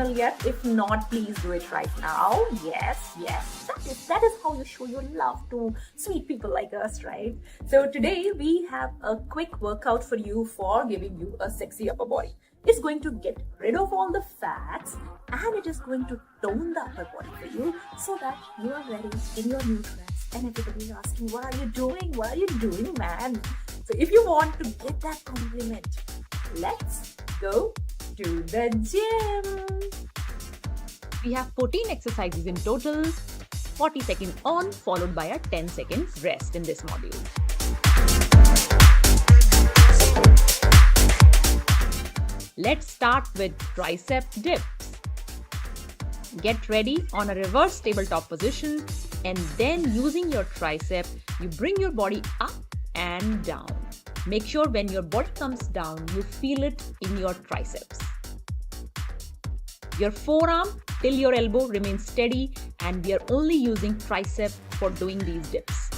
channel yet? If not, please do it right now. Yes, that is how you show your love to sweet people like us, right? So today we have a quick workout for you for giving you a sexy upper body. It's going to get rid of all the fats and it is going to tone the upper body for you so that you are ready in your new dress. And everybody is asking, what are you doing? What are you doing, man? So if you want to get that compliment, let's go to the gym. We have 14 exercises in total, 40 seconds on followed by a 10 seconds rest in this module. Let's start with tricep dips. Get ready on a reverse tabletop position and then using your tricep, you bring your body up and down. Make sure when your body comes down, you feel it in your triceps. Your forearm till your elbow remains steady and we are only using tricep for doing these dips.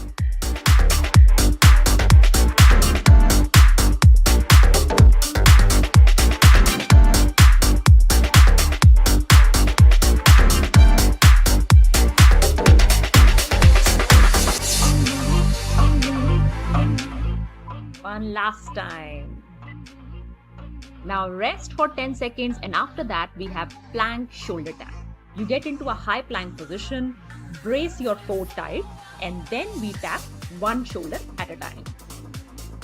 One last time. Now rest for 10 seconds and after that we have plank shoulder tap. You get into a high plank position, brace your core tight and then we tap one shoulder at a time.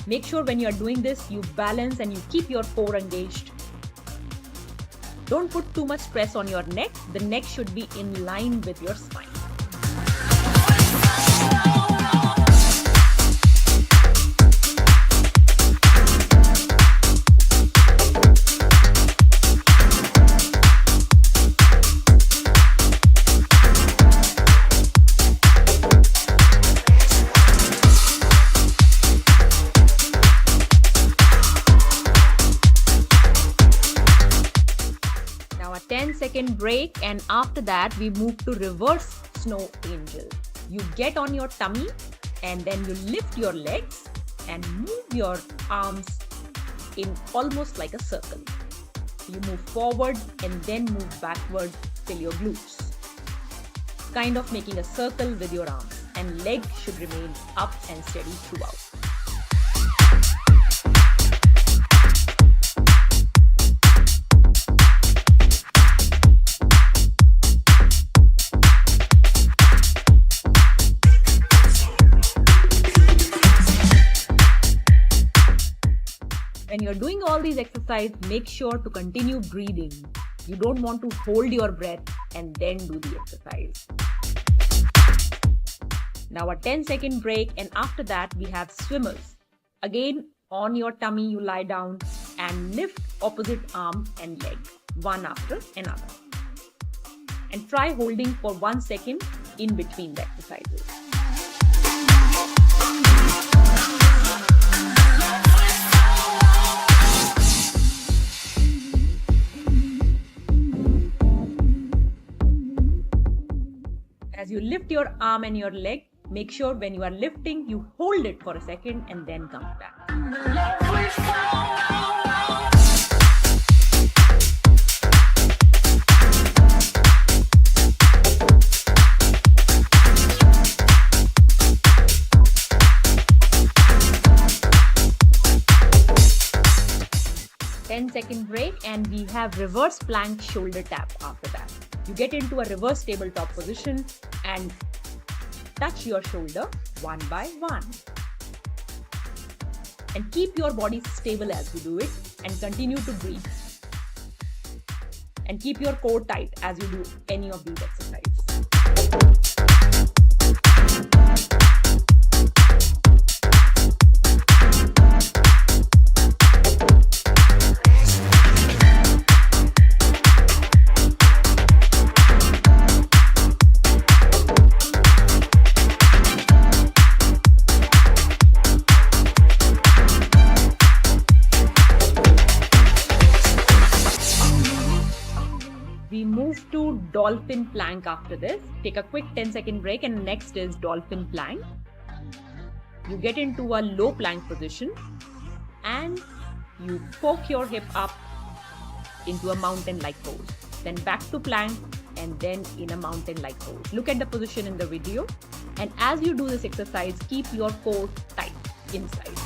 Make sure when you are doing this you balance and you keep your core engaged. Don't put too much stress on your neck. The neck should be in line with your spine. Now a 10-second break and after that we move to reverse snow angel. You get on your tummy and then you lift your legs and move your arms in almost like a circle. You move forward and then move backward till your glutes. Kind of making a circle with your arms and leg should remain up and steady throughout. When you're doing all these exercises, make sure to continue breathing. You don't want to hold your breath and then do the exercise. Now a 10-second break and after that we have swimmers. Again, on your tummy you lie down and lift opposite arm and leg, one after another. And try holding for 1 second in between the exercises. As you lift your arm and your leg, make sure when you are lifting, you hold it for a second and then come back. Ten-second break and we have reverse plank shoulder tap after that. You get into a reverse tabletop position and touch your shoulder one by one. And keep your body stable as you do it and continue to breathe. And keep your core tight as you do any of these exercises. We move to dolphin plank after this. Take a quick 10-second break and next is dolphin plank. You get into a low plank position and you poke your hip up into a mountain-like pose. then back to plank, and then in a mountain-like pose. Look at the position in the video. And as you do this exercise, keep your core tight inside.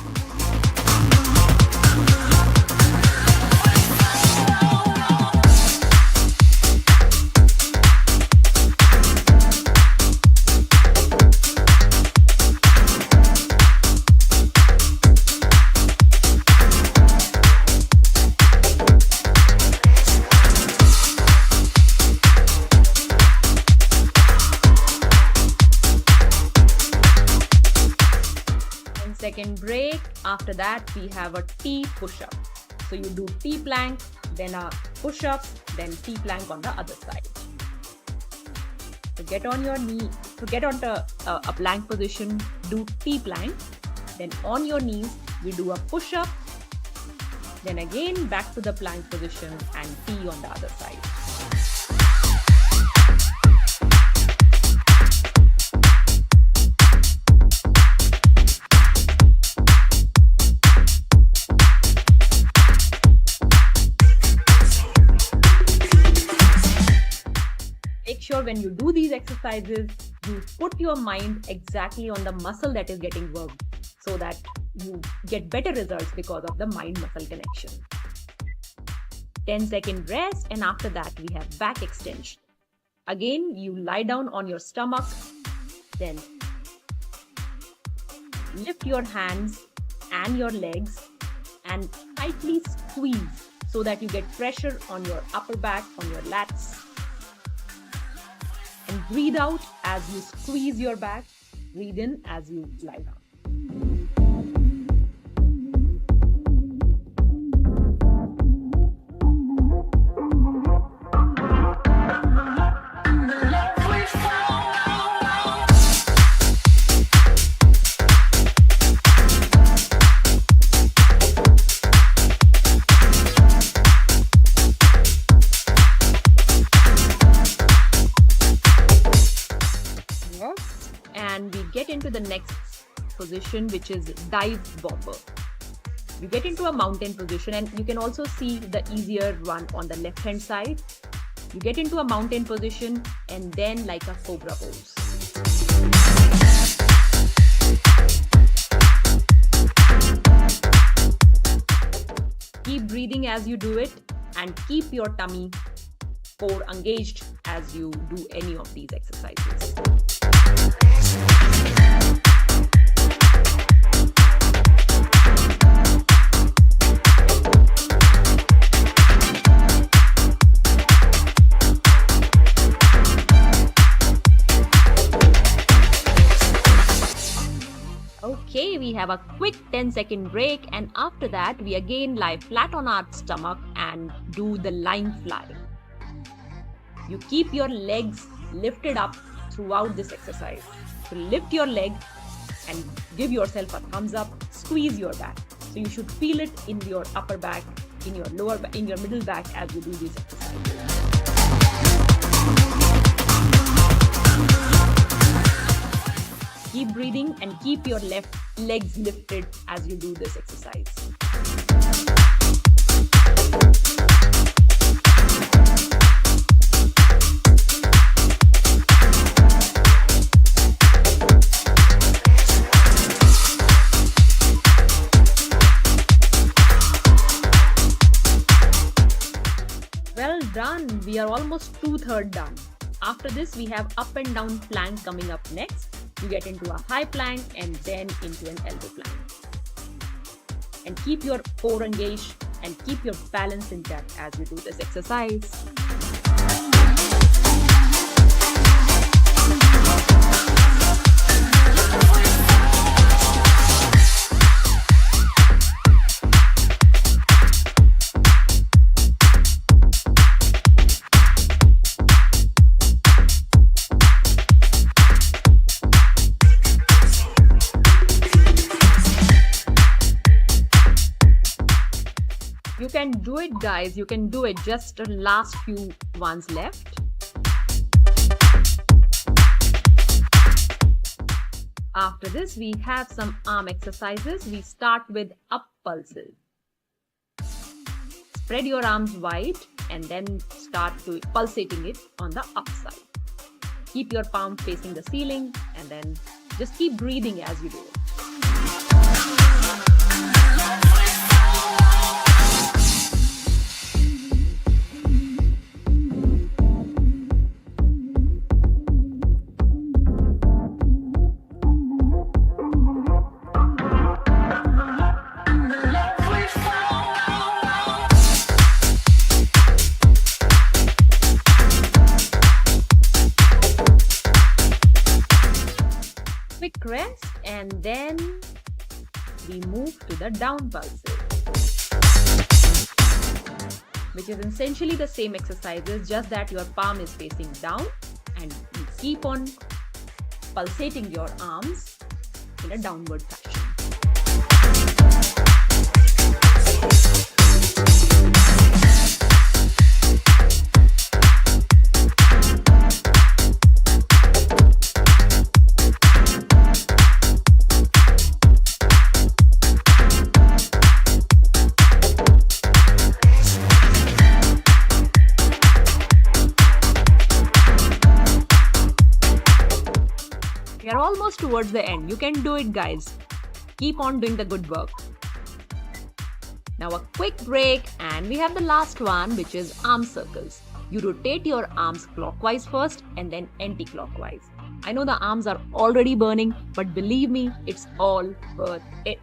Second break. After that, we have a T push-up. So you do T plank, then a push-up, then T plank on the other side. So get on your knee. To get onto a plank position, do T plank. Then on your knees, we do a push-up. Then again back to the plank position and T on the other side. Make sure when you do these exercises, you put your mind exactly on the muscle that is getting worked so that you get better results because of the mind-muscle connection. 10-second rest, and after that we have back extension. Again, you lie down on your stomach, then lift your hands and your legs and tightly squeeze so that you get pressure on your upper back, on your lats. And breathe out as you squeeze your back. Breathe in as you lie down. And we get into the next position, which is dive bomber. You get into a mountain position, and you can also see the easier one on the left hand side. You get into a mountain position and then like a cobra pose. Keep breathing as you do it and keep your tummy core engaged as you do any of these exercises. Okay, we have a quick 10-second break, and after that we again lie flat on our stomach and do the line fly. You keep your legs lifted up throughout this exercise. So lift your leg and give yourself a thumbs up, squeeze your back. So you should feel it in your upper back, in your lower back, in your middle back as you do these exercises. Keep breathing and keep your left legs lifted as you do this exercise. Well done. We are almost 2/3 done. After this, we have up and down plank coming up next. You get into a high plank and then into an elbow plank. And keep your core engaged and keep your balance intact as you do this exercise. You can do it, guys. You can do it. Just the last few ones left. After this, we have some arm exercises. We start with up pulses. Spread your arms wide and then start to pulsating it on the upside. Keep your palm facing the ceiling and then just keep breathing as you do it. Quick rest and then we move to the down pulses, which is essentially the same exercises, just that your palm is facing down and you keep on pulsating your arms in a downward fashion. We are almost towards the end. You can do it, guys. Keep on doing the good work. Now a quick break and we have the last one, which is arm circles. You rotate your arms clockwise first and then anti-clockwise. I know the arms are already burning, but believe me, it's all worth it.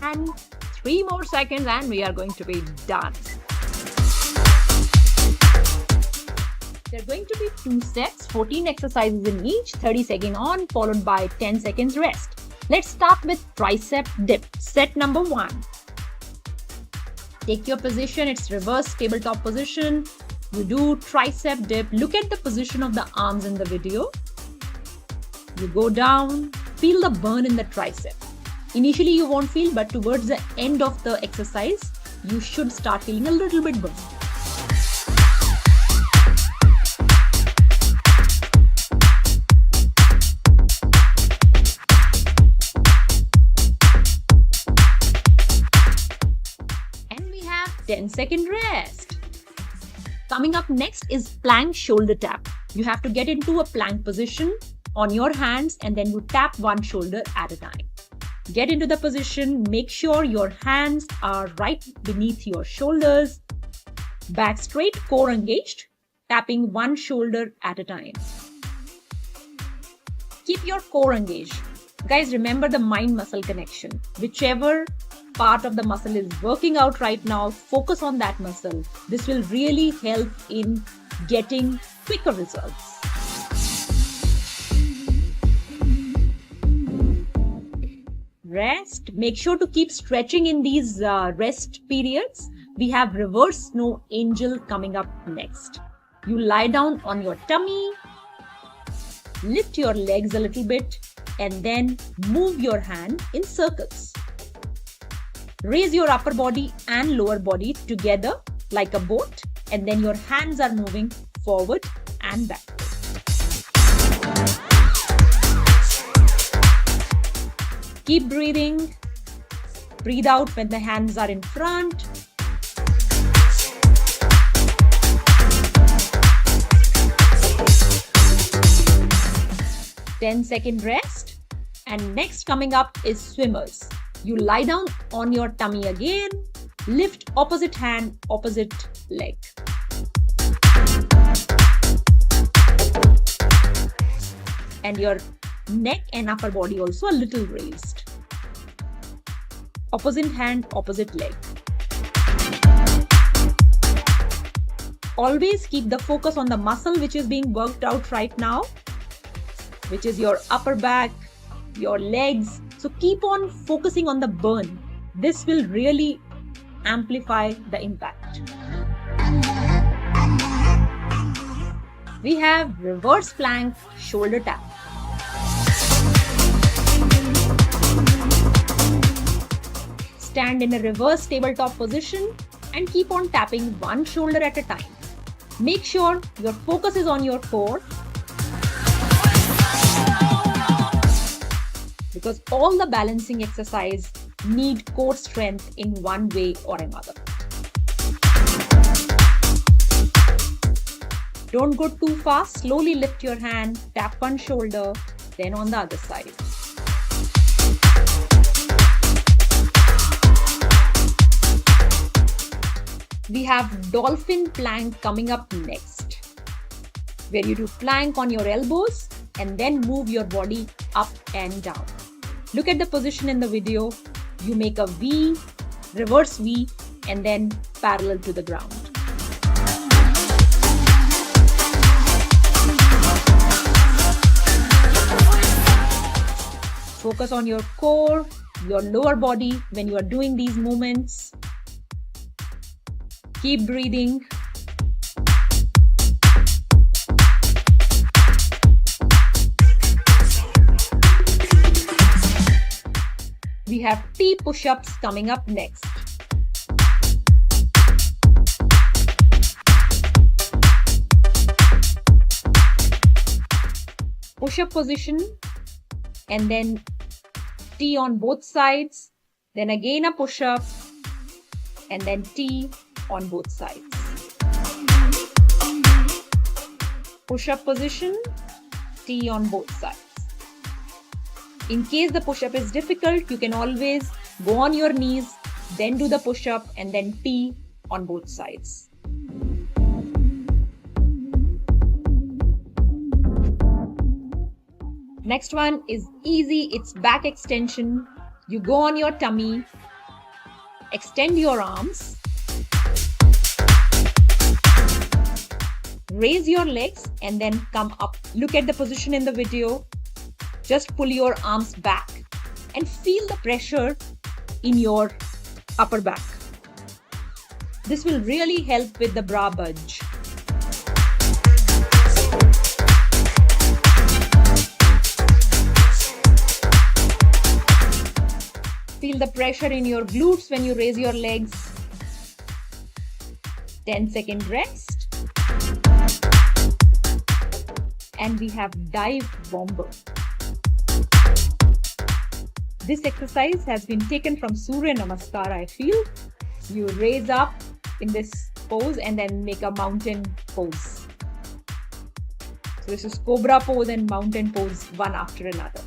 And 3 more seconds and we are going to be done. There are going to be 2 sets, 14 exercises in each, 30 seconds on followed by 10 seconds rest. Let's start with tricep dip. Set number 1. Take your position, it's reverse tabletop position. You do tricep dip. Look at the position of the arms in the video. You go down, feel the burn in the tricep. Initially you won't feel, but towards the end of the exercise, you should start feeling a little bit burn. And we have 10-second rest. Coming up next is plank shoulder tap. You have to get into a plank position on your hands and then you tap one shoulder at a time. Get into the position, make sure your hands are right beneath your shoulders, back straight, core engaged, tapping one shoulder at a time. Keep your core engaged. Guys, remember the mind-muscle connection. Whichever part of the muscle is working out right now, focus on that muscle. This will really help in getting quicker results. Rest. Make sure to keep stretching in these rest periods. We have reverse snow angel coming up next. You lie down on your tummy, lift your legs a little bit, and then move your hand in circles. Raise your upper body and lower body together like a boat, and then your hands are moving forward and backward. Keep breathing. Breathe out when the hands are in front. Ten-second rest. And next coming up is swimmers. You lie down on your tummy again. Lift opposite hand, opposite leg. And your neck and upper body also a little raised. Opposite hand, opposite leg. Always keep the focus on the muscle which is being worked out right now, which is your upper back, your legs. So keep on focusing on the burn. This will really amplify the impact. We have reverse plank shoulder tap. Stand in a reverse tabletop position and keep on tapping one shoulder at a time. Make sure your focus is on your core, because all the balancing exercise need core strength in one way or another. Don't go too fast. Slowly lift your hand, tap one shoulder, then on the other side. We have dolphin plank coming up next, where you do plank on your elbows and then move your body up and down. Look at the position in the video. You make a V, reverse V, and then parallel to the ground. Focus on your core, your lower body when you are doing these movements. Keep breathing. We have T push-ups coming up next. Push-up position and then T on both sides, then again a push-up and then T on both sides. Push-up position, T on both sides. In case the push-up is difficult, you can always go on your knees, then do the push-up and then T on both sides. Next one is easy, it's back extension. You go on your tummy, extend your arms, raise your legs and then come up. Look at the position in the video. Just pull your arms back and feel the pressure in your upper back. This will really help with the bra bulge. Feel the pressure in your glutes when you raise your legs. 10-second rest. And we have dive bomber. This exercise has been taken from Surya Namaskar, I feel. You raise up in this pose and then make a mountain pose. So this is cobra pose and mountain pose, one after another.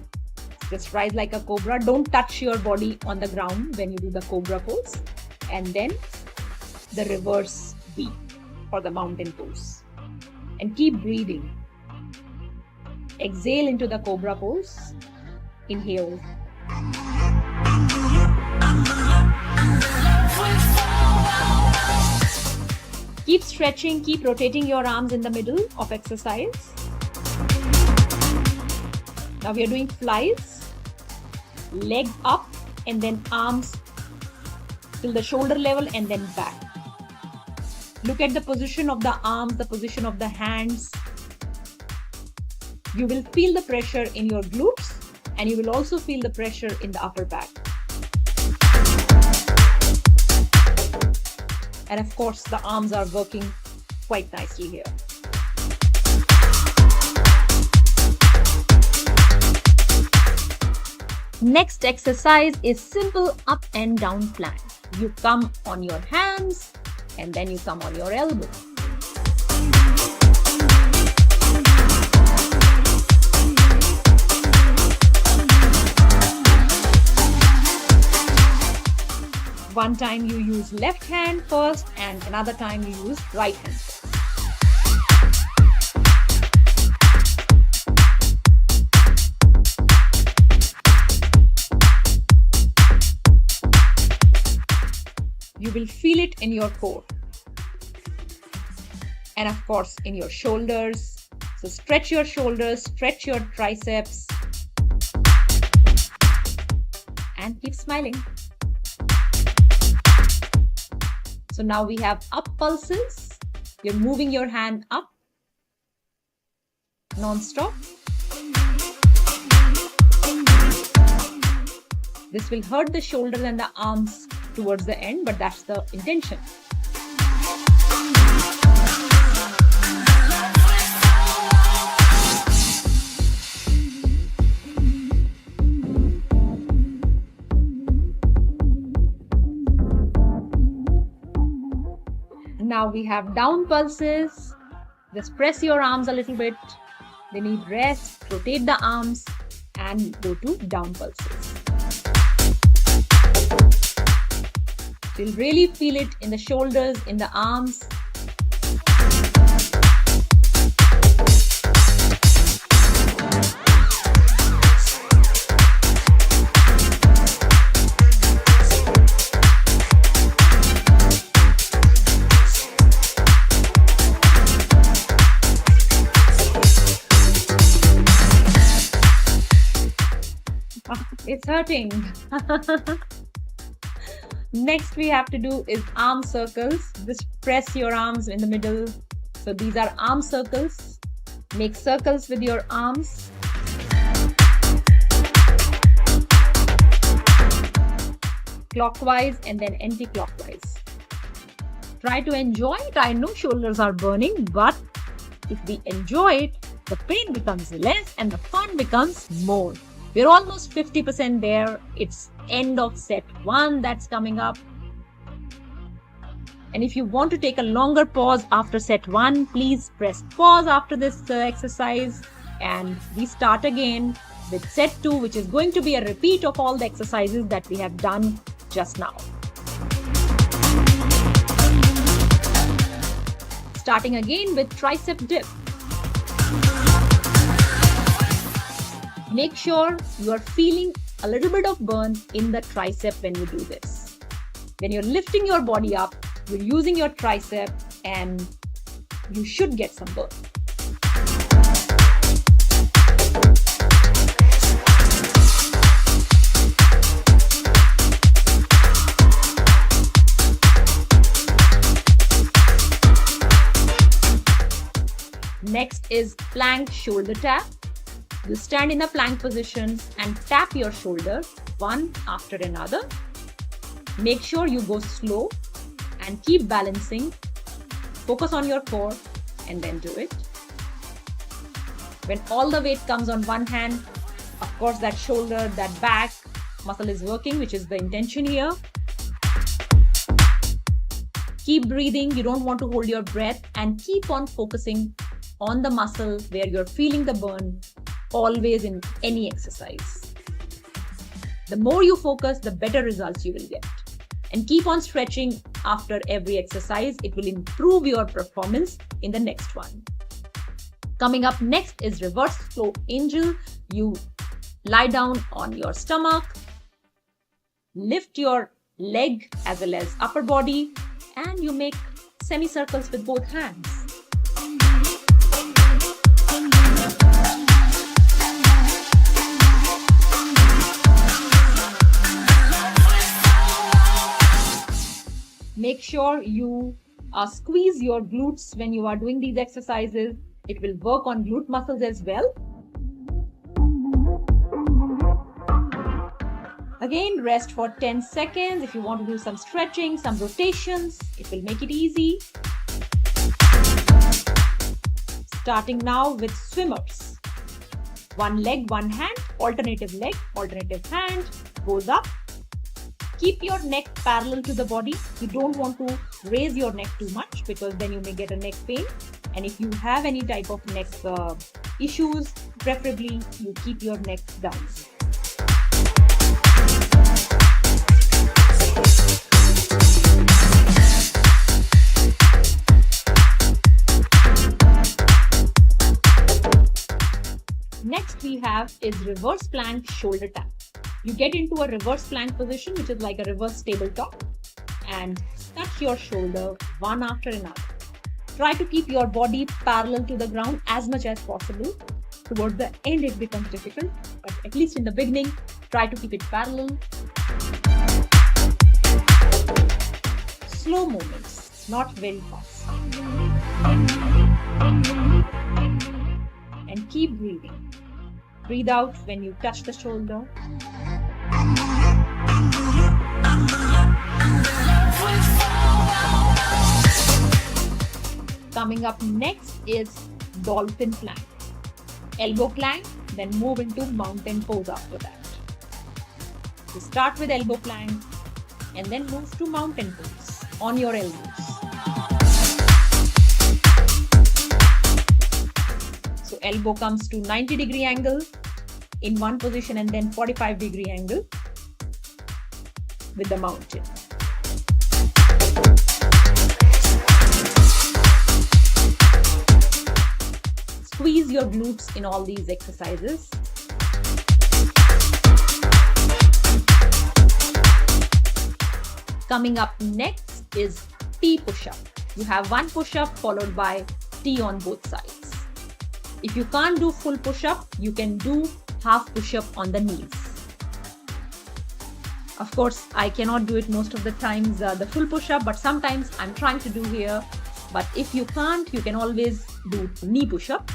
Just rise like a cobra. Don't touch your body on the ground when you do the cobra pose. And then the reverse V for the mountain pose. And keep breathing. Exhale into the cobra pose. Inhale. Keep stretching, keep rotating your arms in the middle of exercise. Now we are doing flies. Leg up and then arms till the shoulder level and then back. Look at the position of the arms, the position of the hands. You will feel the pressure in your glutes and you will also feel the pressure in the upper back. And of course, the arms are working quite nicely here. Next exercise is simple up and down plank. You come on your hands and then you come on your elbow. One time you use left hand first and another time you use right hand first. You will feel it in your core and of course in your shoulders. So stretch your shoulders, stretch your triceps and keep smiling. So now we have up pulses. You're moving your hand up non-stop. This will hurt the shoulders and the arms towards the end, but that's the intention. Now we have down pulses. Just press your arms a little bit. They need rest. Rotate the arms and go to down pulses. You'll really feel it in the shoulders, in the arms. It's hurting. Next we have to do is arm circles. Just press your arms in the middle. So these are arm circles. Make circles with your arms. Clockwise and then anti-clockwise. Try to enjoy it. I know shoulders are burning, but if we enjoy it, the pain becomes less and the fun becomes more. We're almost 50% there. It's end of set 1 that's coming up. And if you want to take a longer pause after set 1, please press pause after this exercise. And we start again with set 2, which is going to be a repeat of all the exercises that we have done just now. Starting again with tricep dip. Make sure you are feeling a little bit of burn in the tricep when you do this. When you're lifting your body up, you're using your tricep and you should get some burn. Next is plank shoulder tap. You stand in a plank position and tap your shoulder one after another. Make sure you go slow and keep balancing. Focus on your core and then do it. When all the weight comes on one hand, of course that shoulder, that back muscle is working, which is the intention here. Keep breathing. You don't want to hold your breath and keep on focusing on the muscle where you're feeling the burn. Always in any exercise. The more you focus, the better results you will get. And keep on stretching after every exercise. It will improve your performance in the next one. Coming up next is reverse flow angel. You lie down on your stomach, lift your leg as well as upper body, and you make semicircles with both hands. Make sure you squeeze your glutes when you are doing these exercises. It will work on glute muscles as well. Again, rest for 10 seconds. If you want to do some stretching, some rotations, it will make it easy. Starting now with swimmers. One leg, one hand, alternative leg, alternative hand, goes up. Keep your neck parallel to the body. You don't want to raise your neck too much because then you may get a neck pain. And if you have any type of neck issues, preferably you keep your neck down. Next we have is reverse plank shoulder tap. You get into a reverse plank position, which is like a reverse tabletop, and touch your shoulder one after another. Try to keep your body parallel to the ground as much as possible. Towards the end it becomes difficult, but at least in the beginning, try to keep it parallel. slow movements, not very fast. And keep breathing. Breathe out when you touch the shoulder. Coming up next is dolphin plank. Elbow plank, then move into mountain pose after that. So start with elbow plank and then move to mountain pose on your elbows. So elbow comes to 90-degree angle in one position and then 45-degree angle with the mountain. Squeeze your glutes in all these exercises. Coming up next is T push-up. You have one push-up followed by T on both sides. If you can't do full push-up, you can do half push-up on the knees. Of course, I cannot do it most of the times, the full push-up, but sometimes I'm trying to do here. But if you can't, you can always do knee push-up.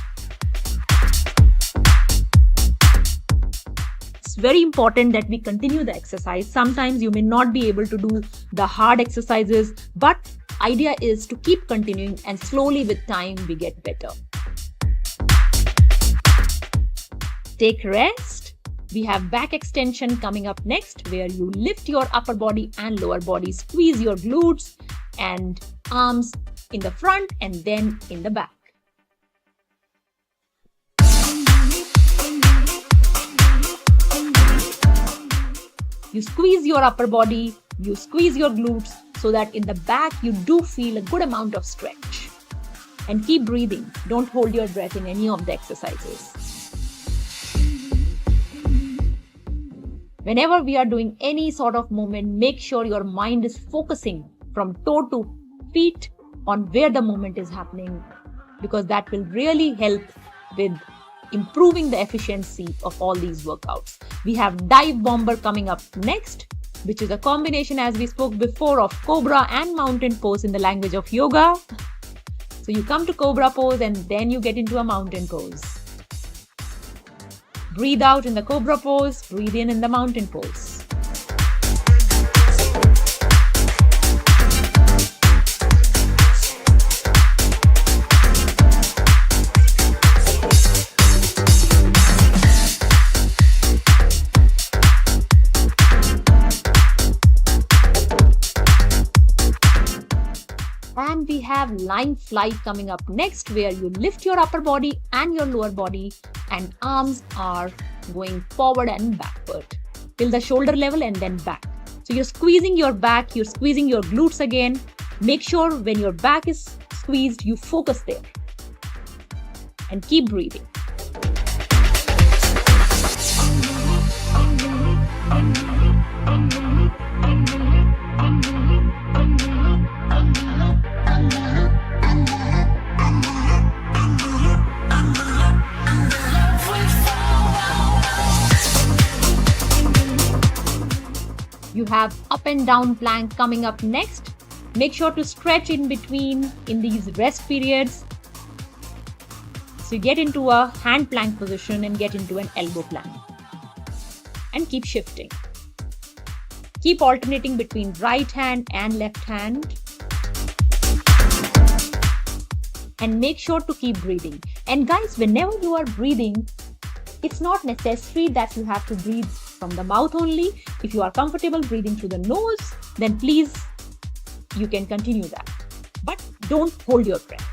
It's very important that we continue the exercise. Sometimes you may not be able to do the hard exercises, but idea is to keep continuing and slowly with time we get better. Take rest. We have back extension coming up next, where you lift your upper body and lower body, squeeze your glutes and arms in the front and then in the back. You squeeze your upper body, you squeeze your glutes so that in the back you do feel a good amount of stretch. And keep breathing. Don't hold your breath in any of the exercises. Whenever we are doing any sort of movement, make sure your mind is focusing from toe to feet on where the movement is happening, because that will really help with improving the efficiency of all these workouts. We have dive bomber coming up next, which is a combination, as we spoke before, of cobra and mountain pose in the language of yoga. So you come to cobra pose and then you get into a mountain pose. Breathe out in the cobra pose, breathe in the mountain pose. And we have line flight coming up next, where you lift your upper body and your lower body and arms are going forward and backward till the shoulder level and then back. So you're squeezing your back, you're squeezing your glutes again. Make sure when your back is squeezed, you focus there and keep breathing. You have up and down plank coming up next. Make sure to stretch in between in these rest periods. So you get into a hand plank position and get into an elbow plank. And keep shifting. Keep alternating between right hand and left hand. And make sure to keep breathing. And guys, whenever you are breathing, it's not necessary that you have to breathe from the mouth only. If you are comfortable breathing through the nose, then please, you can continue that. But don't hold your breath.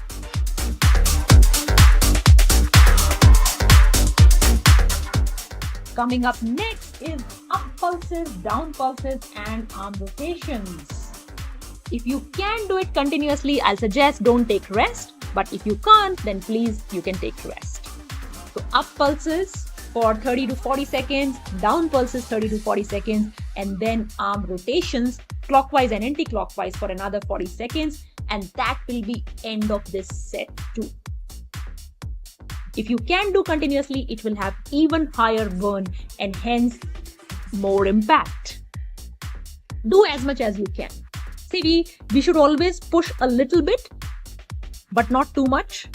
Coming up next is up pulses, down pulses, and arm rotations. If you can do it continuously, I'll suggest don't take rest. But if you can't, then please, you can take rest. So up pulses for 30 to 40 seconds, down pulses 30 to 40 seconds, and then arm rotations clockwise and anti-clockwise for another 40 seconds, and that will be end of this set too. If you can do continuously, it will have even higher burn and hence more impact. Do as much as you can. See, we should always push a little bit, but not too much.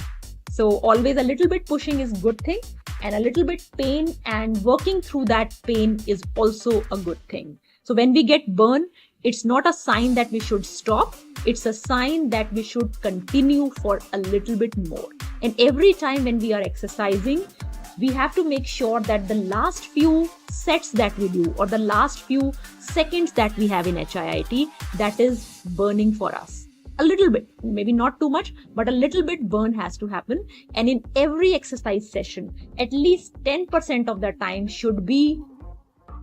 So always a little bit pushing is good thing, and a little bit pain and working through that pain is also a good thing. So when we get burned, it's not a sign that we should stop. It's a sign that we should continue for a little bit more. And every time when we are exercising, we have to make sure that the last few sets that we do or the last few seconds that we have in HIIT, that is burning for us. A little bit, maybe not too much, but a little bit burn has to happen. And in every exercise session, at least 10% of the time should be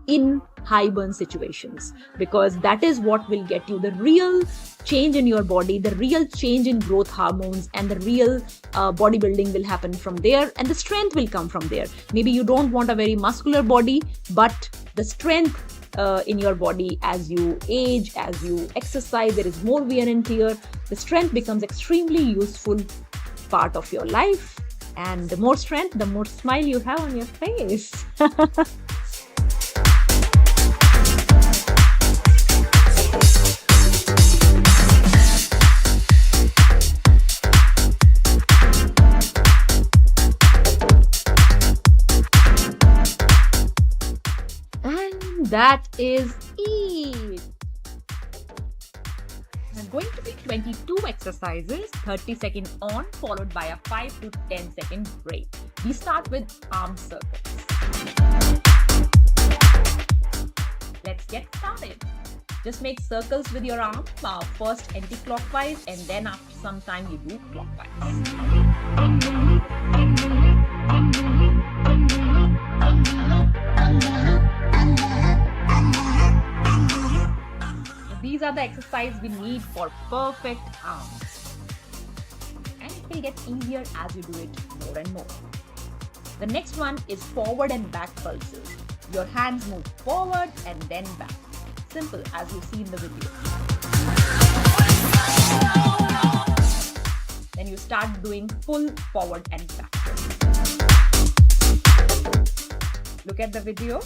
in high burn situations, because that is what will get you the real change in your body, the real change in growth hormones, and the real bodybuilding will happen from there, and the strength will come from there. Maybe you don't want a very muscular body, but the strength in your body, as you age, as you exercise, there is more wear and tear. The strength becomes extremely useful part of your life, and the more strength, the more smile you have on your face. That is it. I'm going to be 22 exercises, 30 seconds on, followed by a 5 to 10 second break. We start with arm circles. Let's get started. Just make circles with your arm, first anti-clockwise, and then after some time you do clockwise. These are the exercises we need for perfect arms. And it will get easier as you do it more and more. The next one is forward and back pulses. Your hands move forward and then back. Simple, as you see in the video. Then you start doing full forward and back. Look at the video.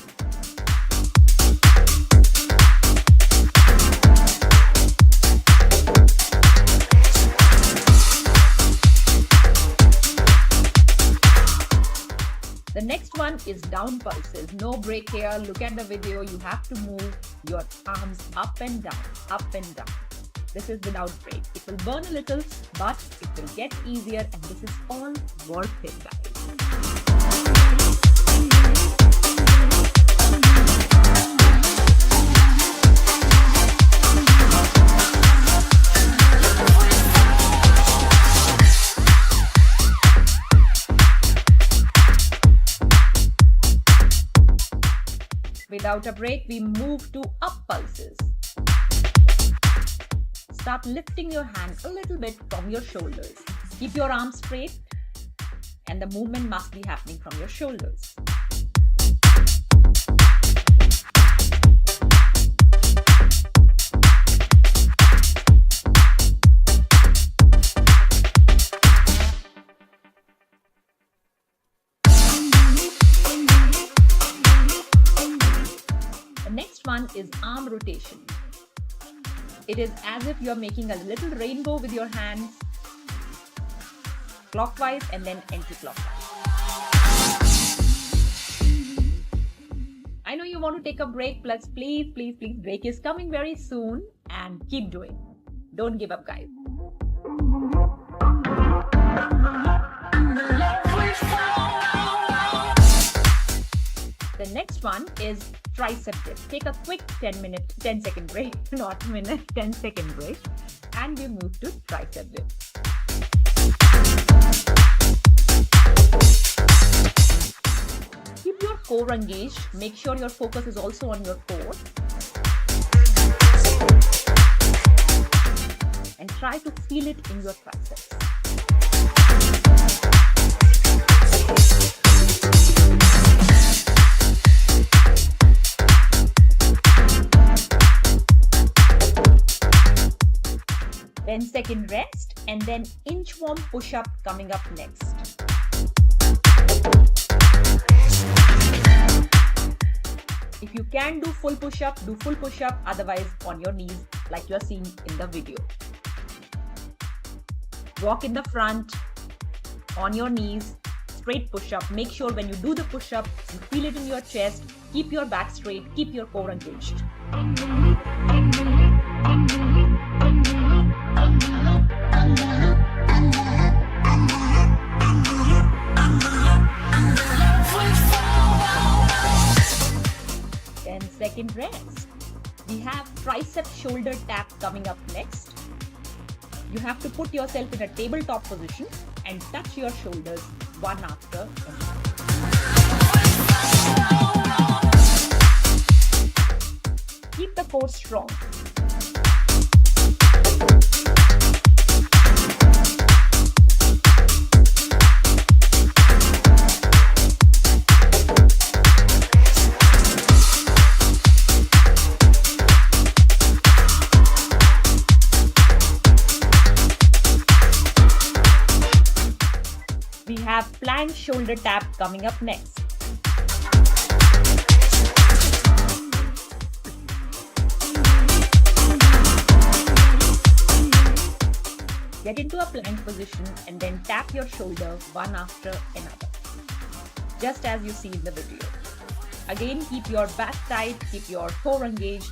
The next one is down pulses. No break here. Look at the video. You have to move your arms up and down, up and down. This is without break. It will burn a little, but it will get easier, and this is all worth it, guys. Without a break, we move to up pulses. Start lifting your hand a little bit from your shoulders. Keep your arms straight, and the movement must be happening from your shoulders. The next one is arm rotation. It is as if you're making a little rainbow with your hands, clockwise and then anti-clockwise. I know you want to take a break, but please, break is coming very soon, and keep doing. Don't give up, guys. The next one is tricep dips. Take a quick 10 second break, not minute, 10 second break, and we move to tricep dips. Keep your core engaged. Make sure your focus is also on your core. And try to feel it in your triceps. Then 10-second rest, and then inchworm push-up coming up next. If you can do full push-up, do full push-up. Otherwise, on your knees, like you are seeing in the video. Walk in the front, on your knees, straight push-up. Make sure when you do the push-up, you feel it in your chest. Keep your back straight, keep your core engaged. Second rest. We have tricep shoulder tap coming up next. You have to put yourself in a tabletop position and touch your shoulders one after another. Keep the core strong. We have plank shoulder tap coming up next. Get into a plank position and then tap your shoulder one after another, just as you see in the video. Again, keep your back tight, keep your core engaged.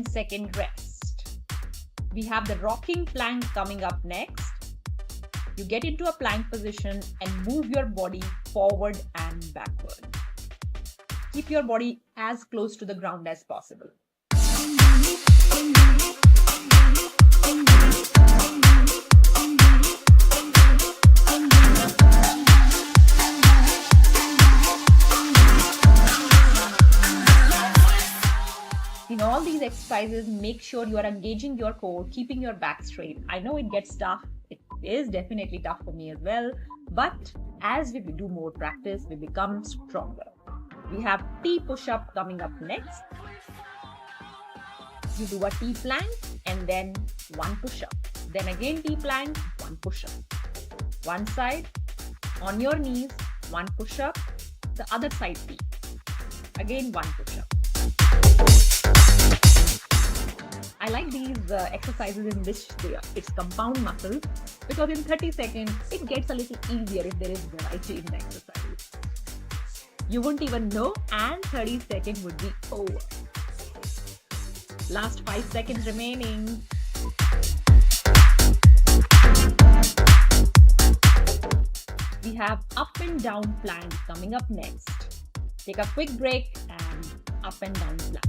Second rest. We have the rocking plank coming up next. You get into a plank position and move your body forward and backward. Keep your body as close to the ground as possible. In all these exercises, make sure you are engaging your core, keeping your back straight. I know it gets tough. It is definitely tough for me as well. But as we do more practice, we become stronger. We have T push-up coming up next. You do a T plank and then one push-up. Then again T plank, one push-up. One side, on your knees, one push-up. The other side T. Again one push-up. I like these exercises in which it's compound muscles, because in 30 seconds it gets a little easier if there is variety in the exercise. You wouldn't even know and 30 seconds would be over. Last 5 seconds remaining. We have up and down plank coming up next. Take a quick break and up and down plank.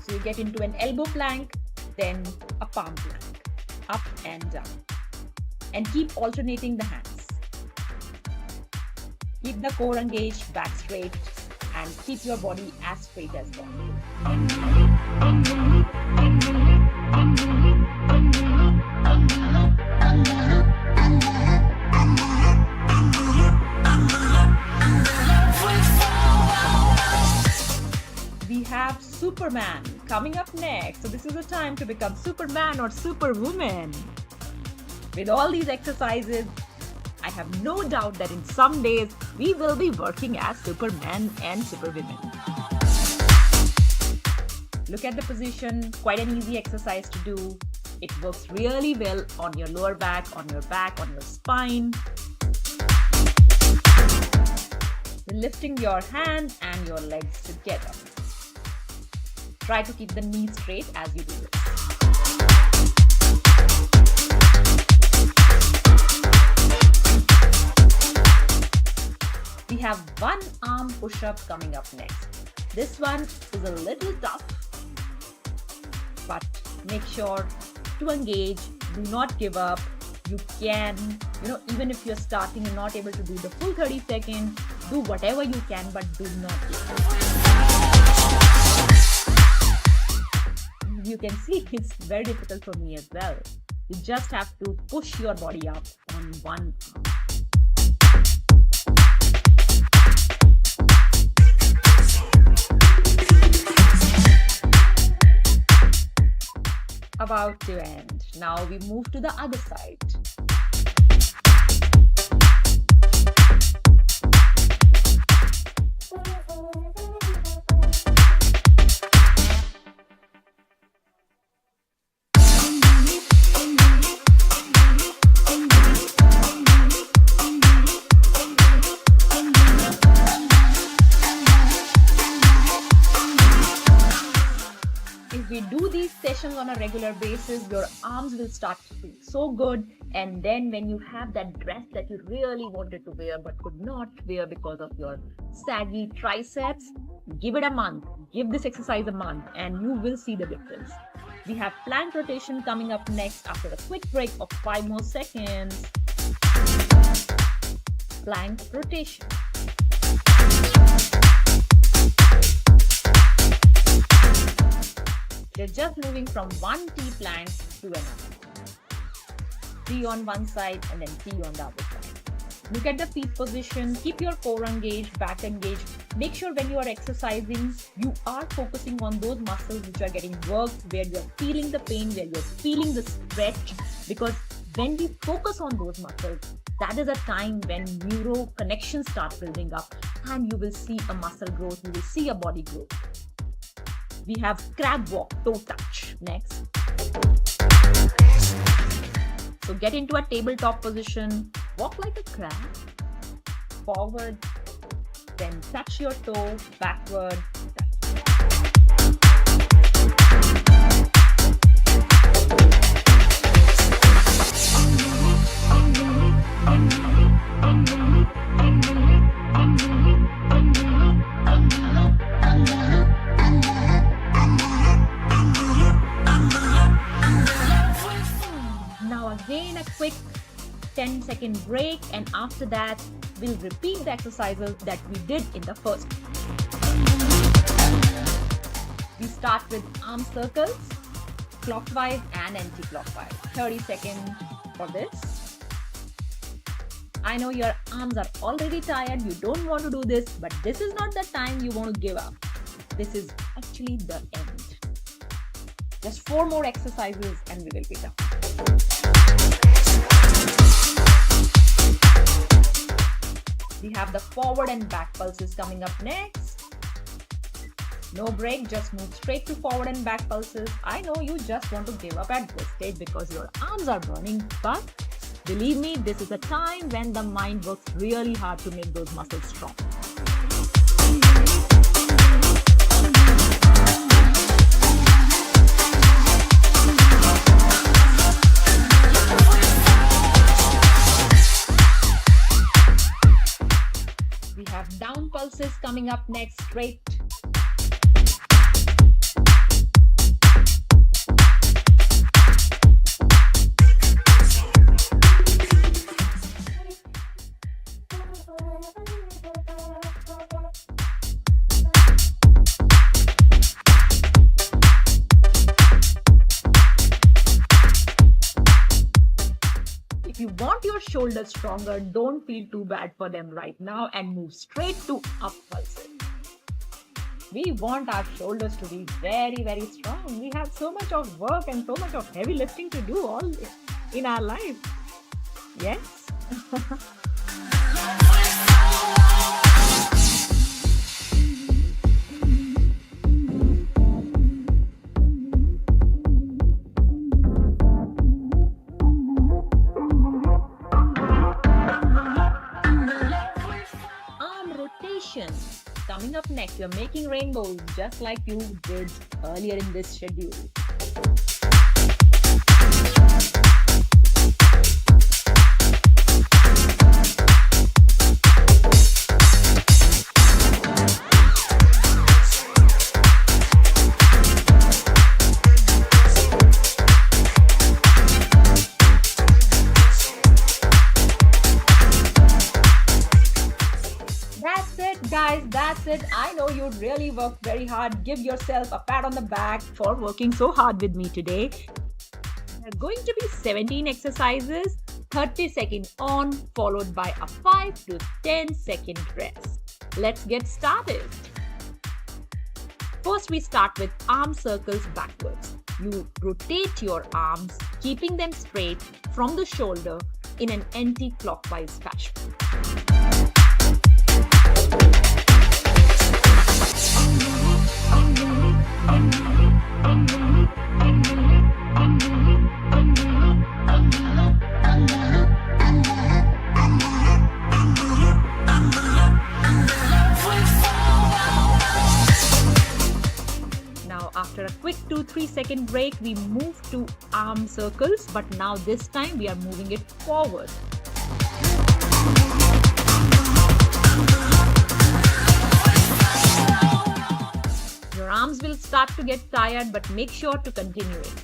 So you get into an elbow plank, then a palm plank, up and down. And keep alternating the hands. Keep the core engaged, back straight, and keep your body as straight as possible. We have Superman coming up next. So this is the time to become Superman or Superwoman. With all these exercises, I have no doubt that in some days we will be working as Superman and Superwomen. Look at the position, quite an easy exercise to do. It works really well on your lower back, on your spine. You're lifting your hands and your legs together. Try to keep the knees straight as you do this. We have one arm push-up coming up next. This one is a little tough, but make sure to engage. Do not give up. You can, even if you're starting and not able to do the full 30 seconds, do whatever you can, but do not give up. You can see it's very difficult for me as well. You just have to push your body up on one arm. about to end. Now we move to the other side. If we do these sessions on a regular basis, your arms will start to feel so good. And then when you have that dress that you really wanted to wear but could not wear because of your saggy triceps, give it a month. Give this exercise a month and you will see the difference. We have plank rotation coming up next after a quick break of 5 more seconds. Plank rotation. You're just moving from one T plank to another. T on one side and then T on the other side. Look at the feet position. Keep your core engaged, back engaged. Make sure when you are exercising, you are focusing on those muscles which are getting worked, where you're feeling the pain, where you're feeling the stretch. Because when we focus on those muscles, that is a time when neuro connections start building up and you will see a muscle growth, you will see a body growth. We have crab walk, toe touch next. So get into a tabletop position, walk like a crab, forward, then touch your toe, backward, again a quick 10-second break, and after that we'll repeat the exercises that we did in the first. We start with arm circles, clockwise and anti-clockwise. 30 seconds for this. I know your arms are already tired, you don't want to do this, but this is not the time you want to give up. This is actually the end. Just 4 more exercises and we will be done. We have the forward and back pulses coming up next. No break, just move straight to forward and back pulses. I know you just want to give up at this stage because your arms are burning, but believe me, this is a time when the mind works really hard to make those muscles strong. We have down pulses coming up next, straight. If you want your shoulders stronger, don't feel too bad for them right now and move straight to up pulses. We want our shoulders to be very, very strong. We have so much of work and so much of heavy lifting to do all in our life. Yes? Coming up next, you're making rainbows just like you did earlier in this schedule. Guys, that's it. I know you really worked very hard. Give yourself a pat on the back for working so hard with me today. There are going to be 17 exercises, 30 seconds on, followed by a 5 to 10 second rest. Let's get started. First, we start with arm circles backwards. You rotate your arms, keeping them straight from the shoulder in an anti-clockwise fashion. After a quick 2-3 second break, we move to arm circles, but now this time we are moving it forward. Your arms will start to get tired, but make sure to continue it.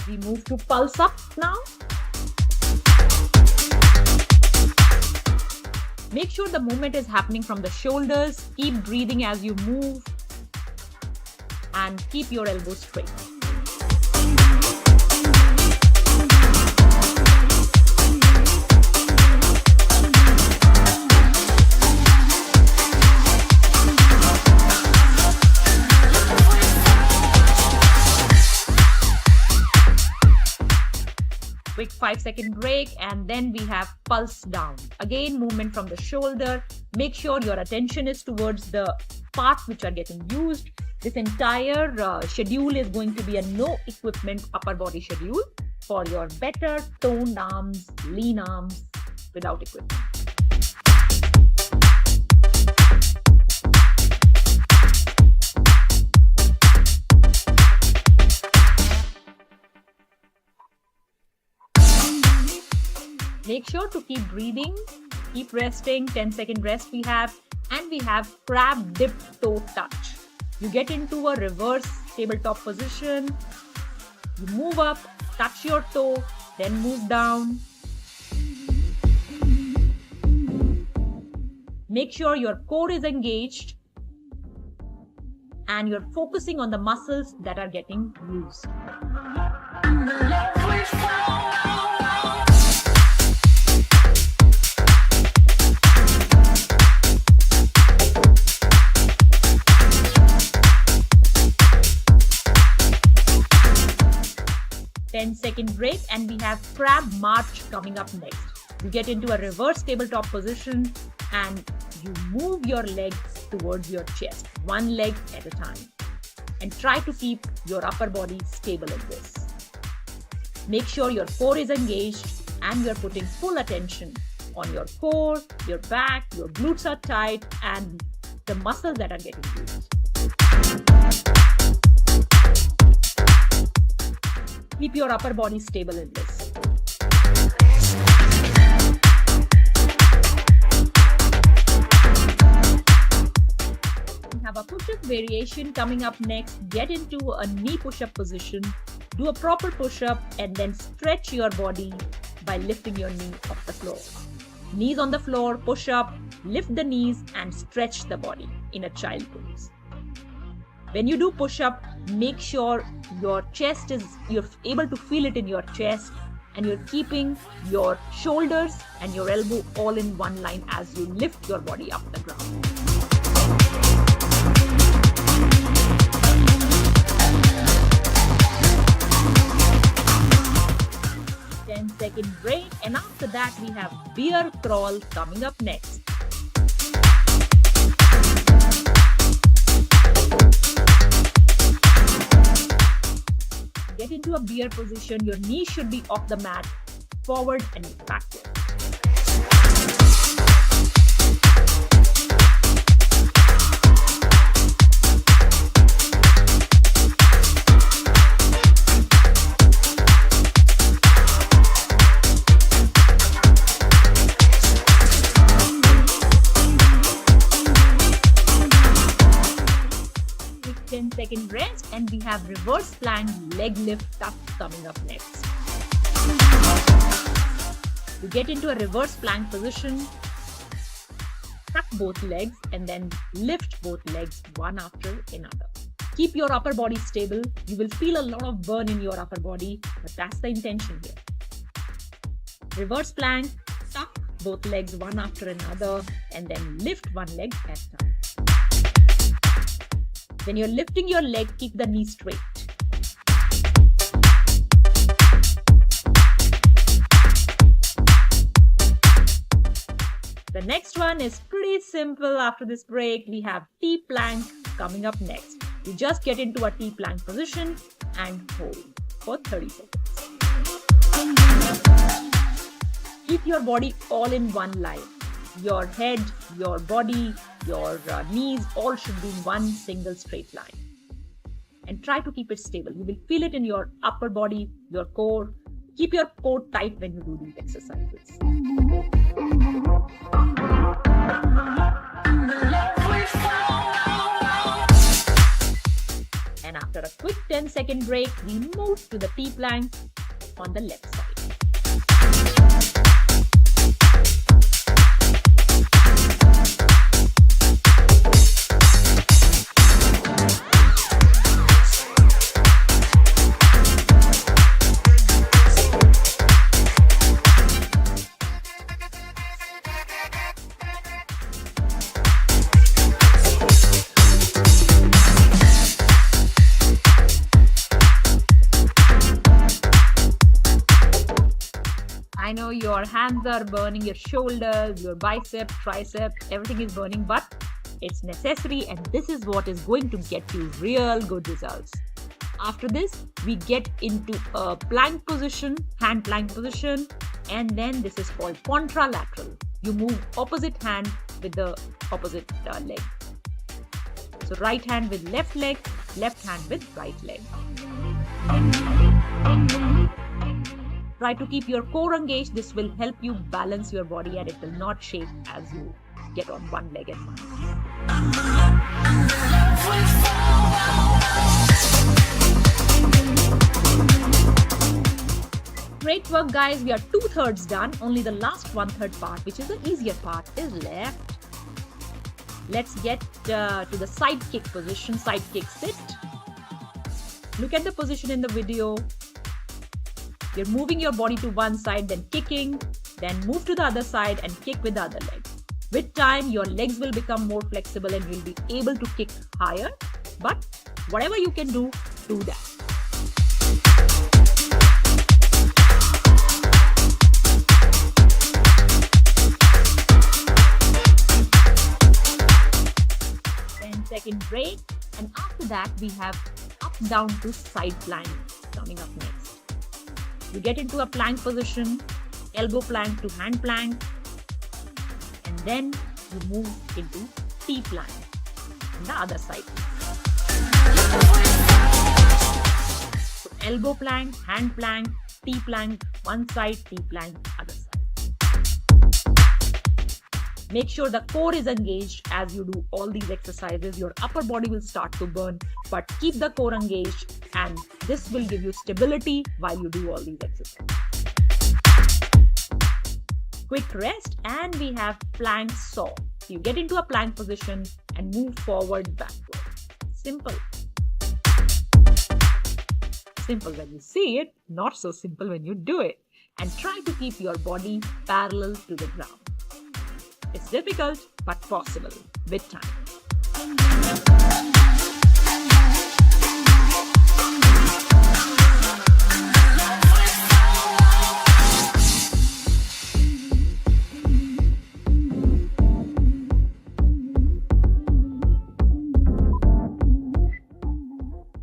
We move to pulse up now. Make sure the movement is happening from the shoulders. Keep breathing as you move and keep your elbows straight. Quick 5-second break, and then we have pulse down. Again, movement from the shoulder. Make sure your attention is towards the parts which are getting used. This entire schedule is going to be a no equipment upper body schedule for your better toned arms, lean arms without equipment. Make sure to keep breathing, keep resting, 10-second rest we have, and we have crab dip toe touch. You get into a reverse tabletop position, you move up, touch your toe, then move down. Make sure your core is engaged and you're focusing on the muscles that are getting used. 10-second break, and we have crab march coming up next. You get into a reverse tabletop position and you move your legs towards your chest, one leg at a time, and try to keep your upper body stable in this. Make sure your core is engaged and you're putting full attention on your core, your back, your glutes are tight, and the muscles that are getting used. Keep your upper body stable in this. We have a push-up variation coming up next. Get into a knee push-up position. Do a proper push-up and then stretch your body by lifting your knee off the floor. Knees on the floor, push up, lift the knees and stretch the body in a child pose. When you do push-up, make sure you're able to feel it in your chest, and you're keeping your shoulders and your elbow all in one line as you lift your body up the ground. Second break, and after that we have bear crawl coming up next. Get into a bear position. Your knees should be off the mat, forward and backward. Second rest, and we have reverse plank leg lift tuck coming up next. You get into a reverse plank position, tuck both legs and then lift both legs one after another. Keep your upper body stable. You will feel a lot of burn in your upper body, but that's the intention here. Reverse plank, tuck both legs one after another, and then lift one leg at a time. When you're lifting your leg, keep the knee straight. The next one is pretty simple. After this break, we have T-plank coming up next. You just get into a T-plank position and hold for 30 seconds. Keep your body all in one line. Your head, your body, your knees all should be in one single straight line. And try to keep it stable. You will feel it in your upper body, your core. Keep your core tight when you do these exercises. And after a quick 10-second break, we move to the T-plank on the left side. I know your hands are burning, your shoulders, your biceps, triceps, everything is burning, but it's necessary, and this is what is going to get you real good results. After this, we get into a plank position, hand plank position, and then this is called contralateral. You move opposite hand with the opposite leg. So right hand with left leg, left hand with right leg. Try to keep your core engaged. This will help you balance your body and it will not shake as you get on one leg at once. Great work, guys. We are 2/3 done. Only the last 1/3 part, which is the easier part, is left. Let's get to the side kick position, side kick sit. Look at the position in the video. You're moving your body to one side, then kicking, then move to the other side and kick with the other leg. With time, your legs will become more flexible and you'll be able to kick higher. But whatever you can do that. Second break, and after that we have up down to side plank coming up next. You get into a plank position, elbow plank to hand plank, and then you move into T plank on the other side. So elbow plank, hand plank, T plank one side, T plank other side. Make sure the core is engaged as you do all these exercises. Your upper body will start to burn, but keep the core engaged, and this will give you stability while you do all these exercises. Quick rest, and we have plank saw. You get into a plank position and move forward, backward. Simple. Simple when you see it, not so simple when you do it. And try to keep your body parallel to the ground. It's difficult, but possible with time.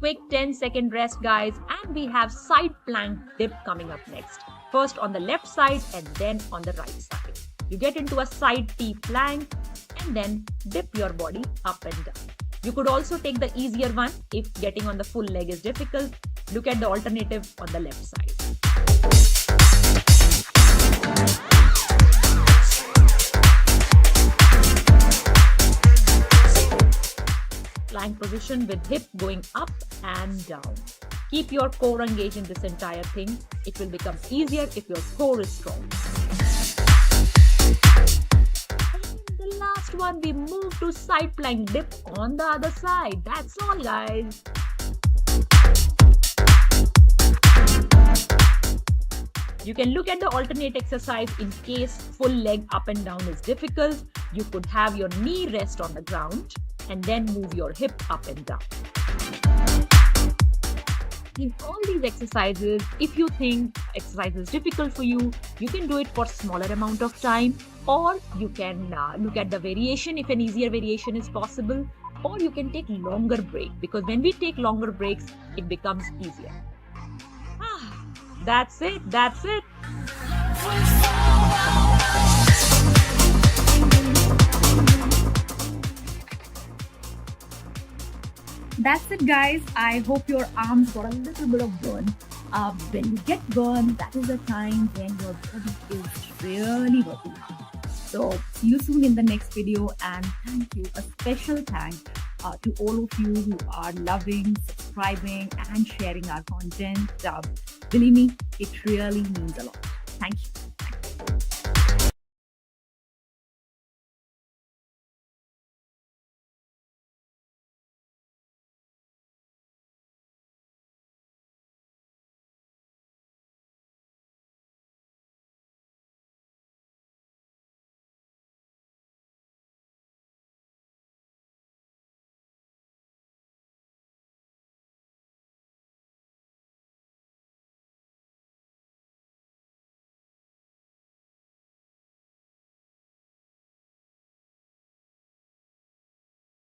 Quick 10-second rest, guys, and we have side plank dip coming up next. First on the left side and then on the right side. You get into a side T plank and then dip your body up and down. You could also take the easier one if getting on the full leg is difficult. Look at the alternative on the left side. Plank position with hip going up and down. Keep your core engaged in this entire thing. It will become easier if your core is strong. next one, we move to side plank dip on the other side. That's all, guys. You can look at the alternate exercise in case full leg up and down is difficult. You could have your knee rest on the ground and then move your hip up and down. In all these exercises, if you think exercise is difficult for you, you can do it for smaller amount of time, or you can look at the variation if an easier variation is possible, or you can take longer break, because when we take longer breaks, it becomes easier. That's it. That's it. That's it, guys. I hope your arms got a little bit of burn. When you get burned, that is the time when your body is really working hard. So see you soon in the next video, and thank you. A special thank to all of you who are loving, subscribing, and sharing our content. Believe me, it really means a lot. Thank you.